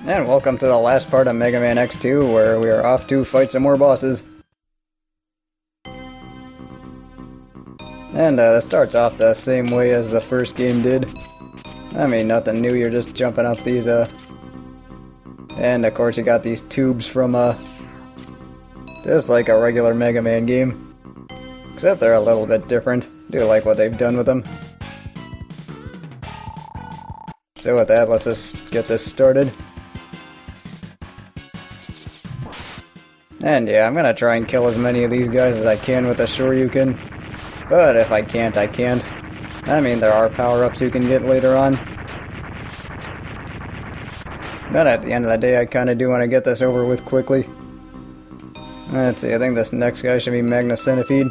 And welcome to the last part of Mega Man X2, where we are off to fight some more bosses. And this starts off the same way as the first game did. I mean, nothing new, you're just jumping up these, and of course you got these tubes from, just like a regular Mega Man game. Except they're a little bit different. Do like what they've done with them. So with that, let's just get this started. And yeah, I'm gonna try and kill as many of these guys as I can with a Shoryuken. But if I can't, I can't. I mean, there are power-ups you can get later on. But at the end of the day, I kinda do want to get this over with quickly. Let's see, I think this next guy should be Magna Centipede.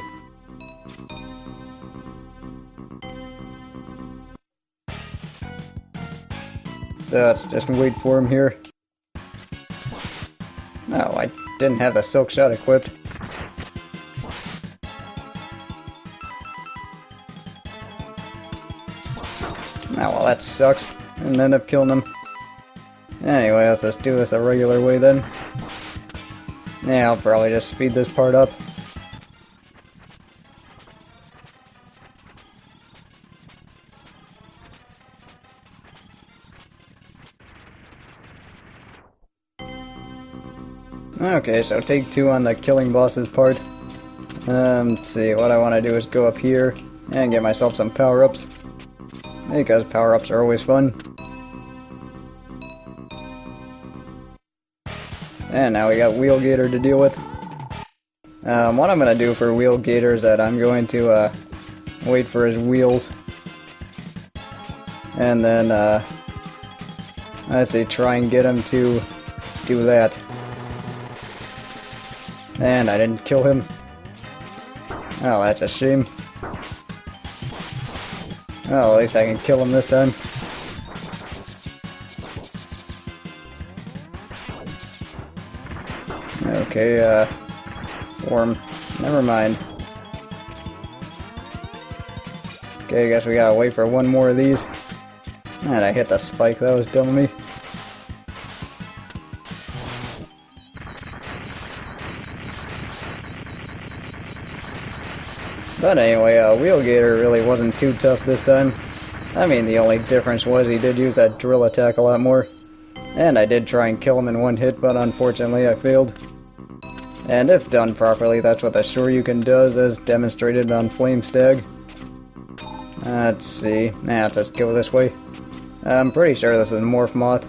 So let's just wait for him here. No, I didn't have the Silk Shot equipped. Oh, well, that sucks. And end up killing him. Anyway, let's just do this the regular way then. Yeah, I'll probably just speed this part up. Okay, so take 2 on the killing bosses part. Let's see, what I want to do is go up here and get myself some power-ups. Because power-ups are always fun. And now we got Wheel Gator to deal with. What I'm going to do for Wheel Gator is that I'm going to wait for his wheels. And then, let's see, try and get him to do that. And I didn't kill him. Oh, that's a shame. Oh, at least I can kill him this time. Okay, form. Never mind. Okay, I guess we gotta wait for one more of these. And I hit the spike, that was dumb of me. But anyway, Wheel Gator really wasn't too tough this time. I mean, the only difference was he did use that drill attack a lot more. And I did try and kill him in one hit, but unfortunately I failed. And if done properly, that's what the Shoryuken does, as demonstrated on Flame Stag. Let's see. Nah, let's just go this way. I'm pretty sure this is Morph Moth.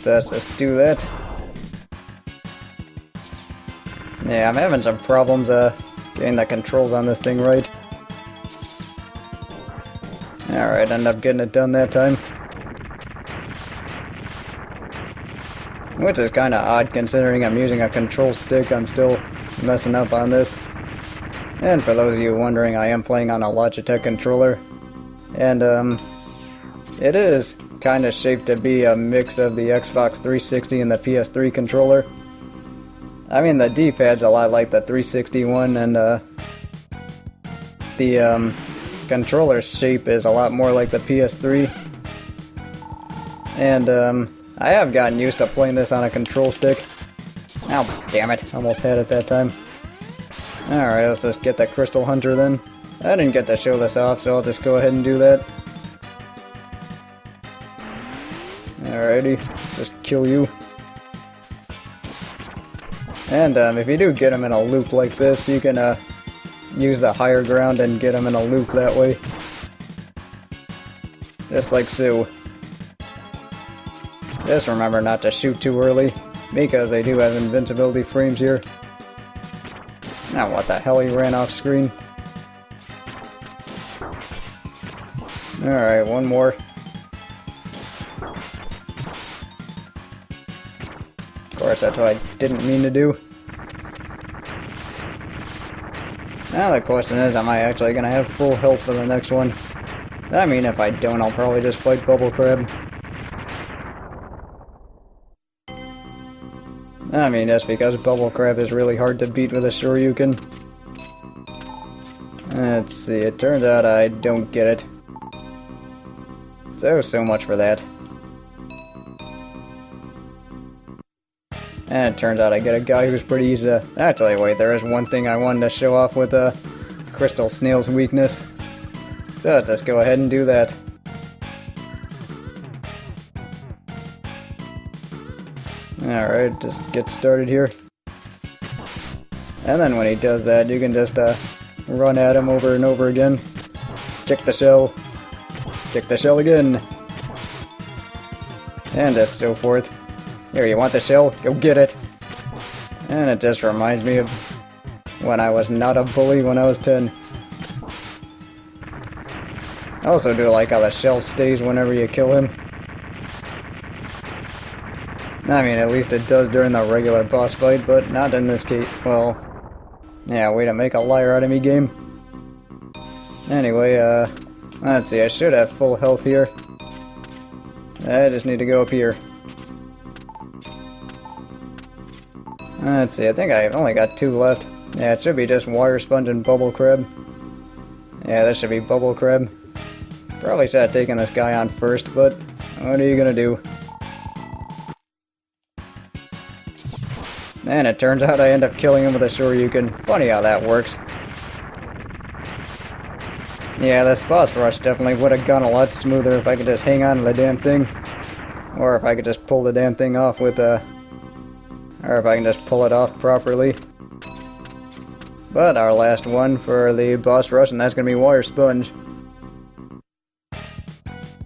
So let's just do that. Yeah, I'm having some problems getting the controls on this thing right. Alright, end up getting it done that time. Which is kinda odd considering I'm using a control stick, I'm still messing up on this. And for those of you wondering, I am playing on a Logitech controller. And it is kinda shaped to be a mix of the Xbox 360 and the PS3 controller. I mean, the D-pad's a lot like the 360 one, and the controller's shape is a lot more like the PS3. And I have gotten used to playing this on a control stick. Oh, damn it, almost had it that time. Alright, let's just get the Crystal Hunter then. I didn't get to show this off, so I'll just go ahead and do that. Alrighty, just kill you. And if you do get them in a loop like this, you can use the higher ground and get them in a loop that way. Just like so. Just remember not to shoot too early, because they do have invincibility frames here. Now what the hell, he ran off screen. Alright, one more. Of course, that's what I didn't mean to do. Now the question is, am I actually going to have full health for the next one? I mean, if I don't, I'll probably just fight Bubble Crab. I mean, that's because Bubble Crab is really hard to beat with a Shoryuken. Let's see, it turns out I don't get it. So much for that. And it turns out I get a guy who's pretty easy to... Actually, wait, there is one thing I wanted to show off with Crystal Snail's weakness. So let's just go ahead and do that. Alright, just get started here. And then when he does that, you can just run at him over and over again. Kick the shell. Kick the shell again. And just so forth. Here, you want the shell? Go get it. And it just reminds me of when I was not a bully when I was 10. I also do like how the shell stays whenever you kill him. I mean, at least it does during the regular boss fight, but not in this case. Well, yeah, way to make a liar out of me, game. Anyway, let's see, I should have full health here. I just need to go up here. Let's see, I think I've only got 2 left. Yeah, it should be just Wire Sponge and Bubble Crab. Yeah, this should be Bubble Crab. Probably should have taken this guy on first, but what are you gonna do? And it turns out I end up killing him with a Shoryuken. Funny how that works. Yeah, this boss rush definitely would have gone a lot smoother if I could just hang on to the damn thing. Or if I could just pull the damn thing off with or if I can just pull it off properly. But our last one for the boss rush, and that's going to be Wire Sponge.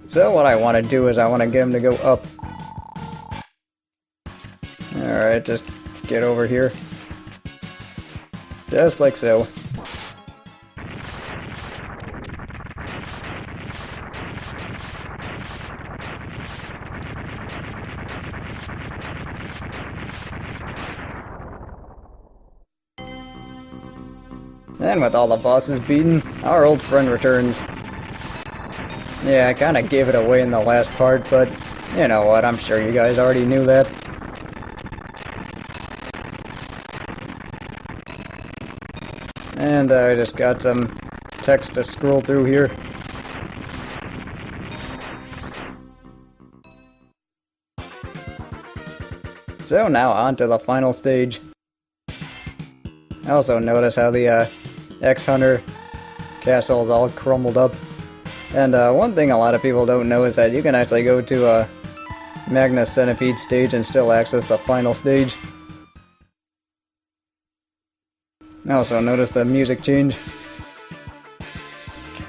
So what I want to do is I want to get him to go up. Alright, just get over here. Just like so. And with all the bosses beaten, our old friend returns. Yeah, I kinda gave it away in the last part, but you know what, I'm sure you guys already knew that. And I just got some text to scroll through here. So now on to the final stage. I also notice how the X-Hunter castle is all crumbled up. And one thing a lot of people don't know is that you can actually go to a Magnus Centipede stage and still access the final stage. I also noticed the music change.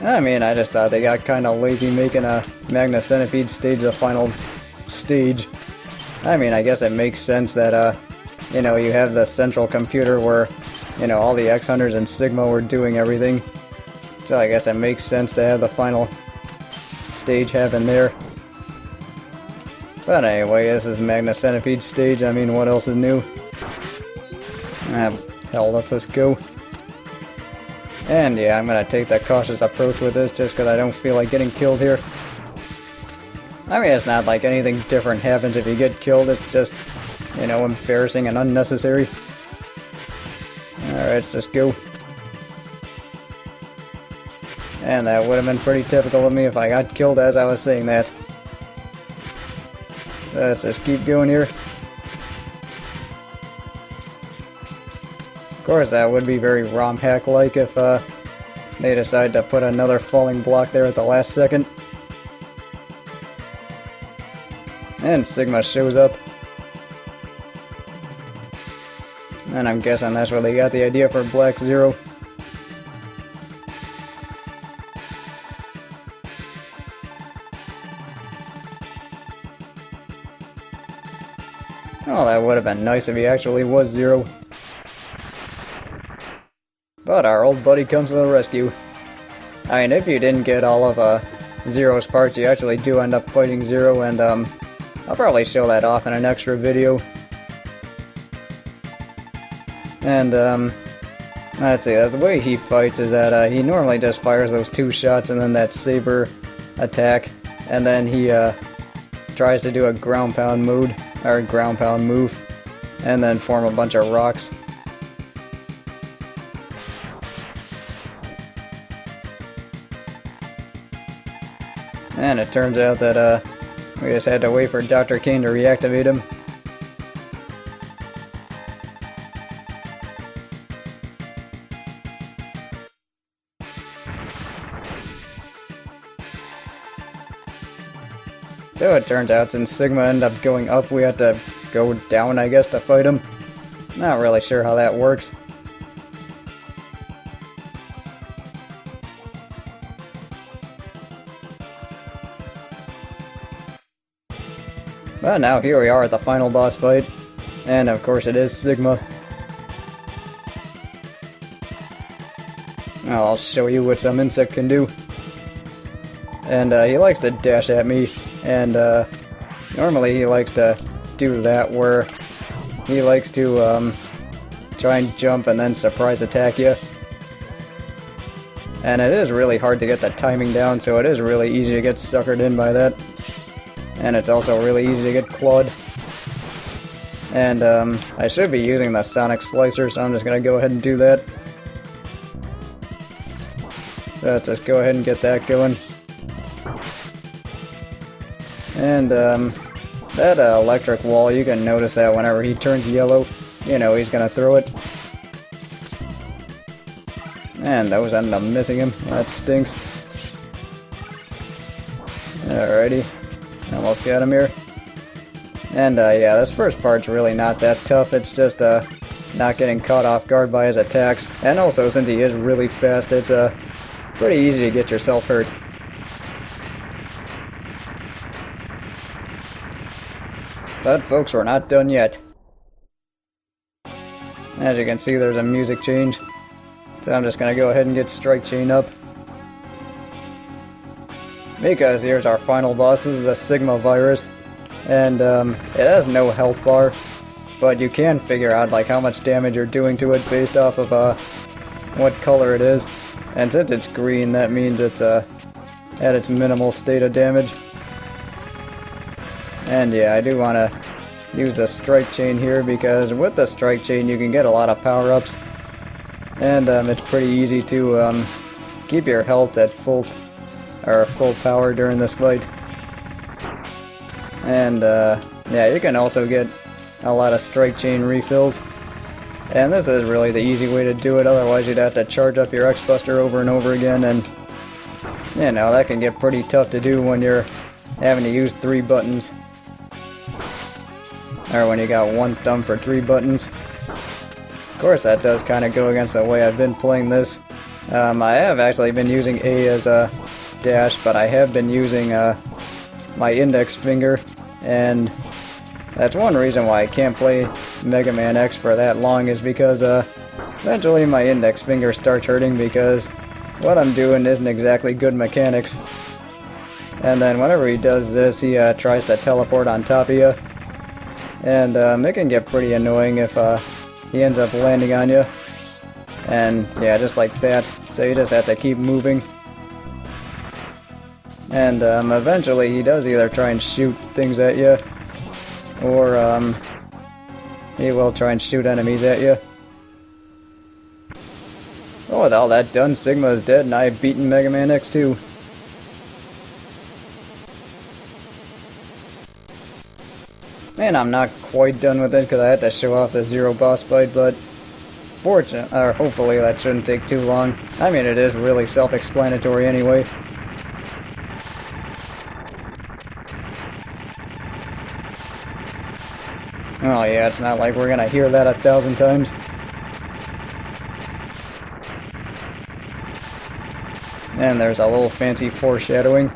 I mean, I just thought they got kinda lazy making a Magnus Centipede stage the final stage. I mean, I guess it makes sense that, you know, you have the central computer where, you know, all the X-Hunters and Sigma were doing everything. So I guess it makes sense to have the final stage happen there. But anyway, this is Magnus Centipede stage. I mean, what else is new? Hell, let's just go. And yeah, I'm gonna take that cautious approach with this just because I don't feel like getting killed here. I mean, it's not like anything different happens if you get killed. It's just, you know, embarrassing and unnecessary. Alright, let's just go. And that would have been pretty typical of me if I got killed as I was saying that. Let's just keep going here. Of course, that would be very ROM hack-like if they decide to put another falling block there at the last second. And Sigma shows up. And I'm guessing that's where they got the idea for Black Zero. Oh, that would have been nice if he actually was Zero. But our old buddy comes to the rescue. I mean, if you didn't get all of Zero's parts, you actually do end up fighting Zero, and I'll probably show that off in an extra video. And let's see, the way he fights is that he normally just fires those 2 shots and then that saber attack, and then he tries to do a ground pound mode, or ground pound move, and then form a bunch of rocks. And it turns out that we just had to wait for Dr. Kane to reactivate him. So it turns out since Sigma ended up going up, we had to go down, I guess, to fight him. Not really sure how that works. But now here we are at the final boss fight. And of course it is Sigma. Well, I'll show you what some insect can do. And he likes to dash at me. And normally he likes to do that where he likes to try and jump and then surprise attack you. And it is really hard to get the timing down, so it is really easy to get suckered in by that. And it's also really easy to get clawed. And I should be using the Sonic Slicer, so I'm just going to go ahead and do that. So let's just go ahead and get that going. And that electric wall, you can notice that whenever he turns yellow, you know he's going to throw it. And those ended up missing him. That stinks. Alrighty. Almost got him here. And yeah, this first part's really not that tough. It's just not getting caught off guard by his attacks. And also, since he is really fast, it's pretty easy to get yourself hurt. But folks, we're not done yet. As you can see, there's a music change. So I'm just gonna go ahead and get Strike Chain up. Because here's our final boss. This is the Sigma Virus. And it has no health bar. But you can figure out like how much damage you're doing to it based off of what color it is. And since it's green, that means it's at its minimal state of damage. And yeah, I do want to use the Strike Chain here because with the Strike Chain you can get a lot of power-ups. And it's pretty easy to keep your health at full power during this fight. And yeah, you can also get a lot of Strike Chain refills. And this is really the easy way to do it, otherwise you'd have to charge up your X-Buster over and over again, and you know, that can get pretty tough to do when you're having to use 3 buttons. Or when you got 1 thumb for 3 buttons. Of course, that does kind of go against the way I've been playing this. I have actually been using A as a dash, but I have been using my index finger, and that's one reason why I can't play Mega Man X for that long, is because eventually my index finger starts hurting because what I'm doing isn't exactly good mechanics. And then whenever he does this, he tries to teleport on top of you. And it can get pretty annoying if he ends up landing on you. And yeah, just like that. So you just have to keep moving. And eventually he does either try and shoot things at you, or he will try and shoot enemies at you. Oh, with all that done, Sigma is dead and I've beaten Mega Man X2. And I'm not quite done with it because I had to show off the Zero boss fight, but hopefully that shouldn't take too long. I mean, it is really self-explanatory anyway. Oh yeah, it's not like we're gonna hear that 1,000 times. And there's a little fancy foreshadowing.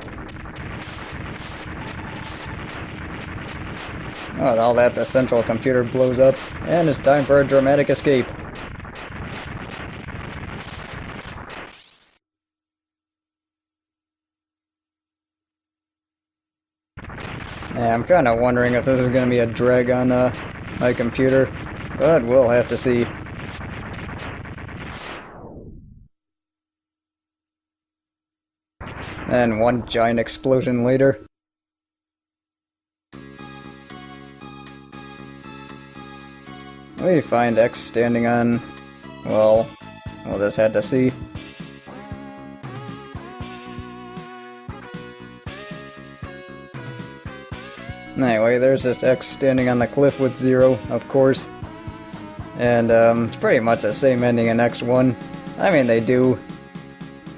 Oh, with all that, the central computer blows up, and it's time for a dramatic escape. Yeah, I'm kind of wondering if this is going to be a drag on my computer, but we'll have to see. And one giant explosion later. We find X standing on, well, we'll just have to see. Anyway, there's just X standing on the cliff with Zero, of course. And it's pretty much the same ending in X1. I mean, they do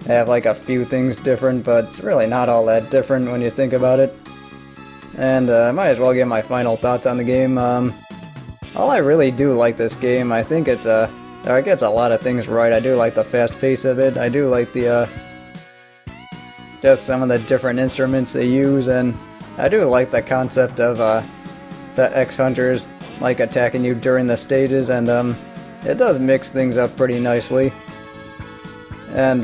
have like a few things different, but it's really not all that different when you think about it. And I might as well get my final thoughts on the game. All I really do like this game, I think it gets a lot of things right. I do like the fast pace of it. I do like the just some of the different instruments they use, and I do like the concept of the X-Hunters like attacking you during the stages, and it does mix things up pretty nicely. And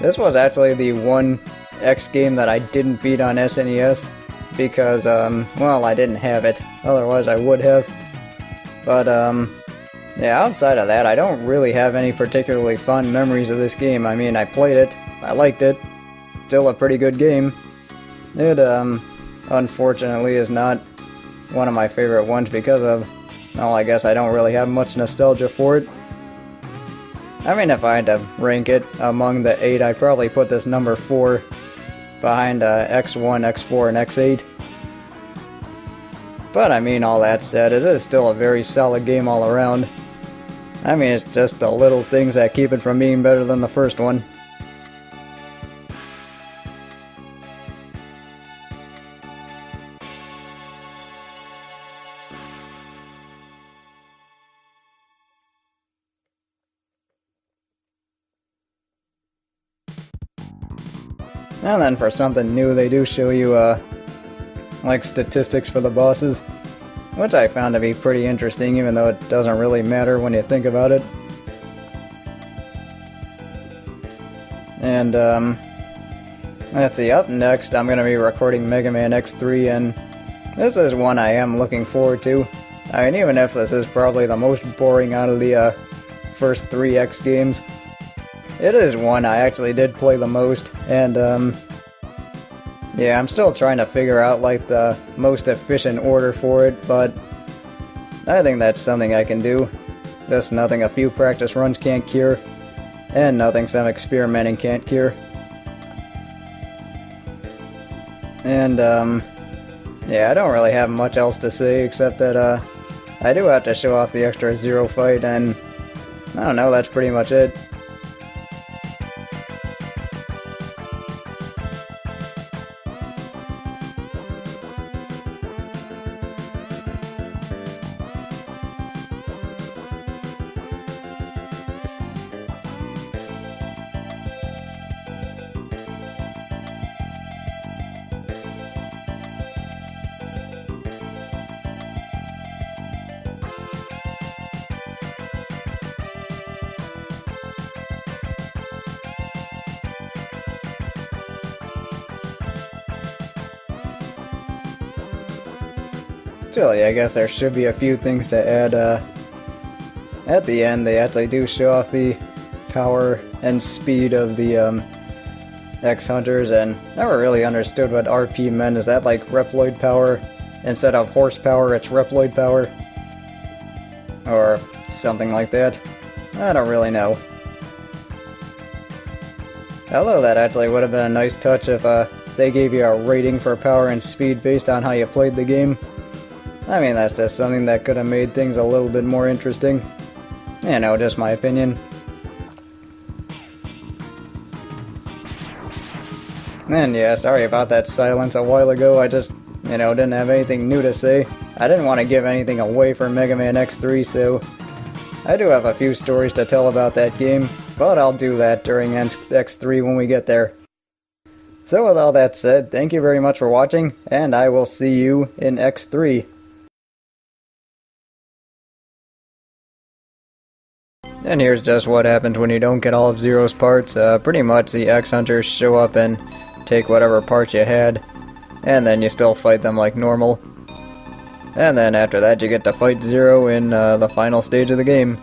this was actually the one X game that I didn't beat on SNES because, well, I didn't have it. Otherwise I would have. But yeah, outside of that, I don't really have any particularly fond memories of this game. I mean, I played it, I liked it, still a pretty good game. It, unfortunately is not one of my favorite ones because of, well, I guess I don't really have much nostalgia for it. I mean, if I had to rank it among the 8, I'd probably put this number 4 behind X1, X4, and X8. But I mean, all that said, it is still a very solid game all around. I mean, it's just the little things that keep it from being better than the first one. And then for something new, they do show you, like, statistics for the bosses, which I found to be pretty interesting, even though it doesn't really matter when you think about it. And, let's see, up next, I'm going to be recording Mega Man X3, and this is one I am looking forward to. I mean, even if this is probably the most boring out of the, first 3 X games, it is one I actually did play the most, and, yeah, I'm still trying to figure out, like, the most efficient order for it, but I think that's something I can do. Just nothing a few practice runs can't cure, and nothing some experimenting can't cure. And, yeah, I don't really have much else to say, except that, I do have to show off the extra Zero fight, and I don't know, that's pretty much it. Still, yeah, I guess there should be a few things to add. At the end, they actually do show off the power and speed of the X-Hunters, and never really understood what RP meant. Is that like Reploid power? Instead of horsepower, it's Reploid power? Or something like that? I don't really know. Although that actually would have been a nice touch if they gave you a rating for power and speed based on how you played the game. I mean, that's just something that could have made things a little bit more interesting. You know, just my opinion. And yeah, sorry about that silence a while ago. I just, you know, didn't have anything new to say. I didn't want to give anything away for Mega Man X3, so I do have a few stories to tell about that game, but I'll do that during X3 when we get there. So with all that said, thank you very much for watching, and I will see you in X3. And here's just what happens when you don't get all of Zero's parts. Pretty much the X-Hunters show up and take whatever parts you had, and then you still fight them like normal. And then after that you get to fight Zero in the final stage of the game.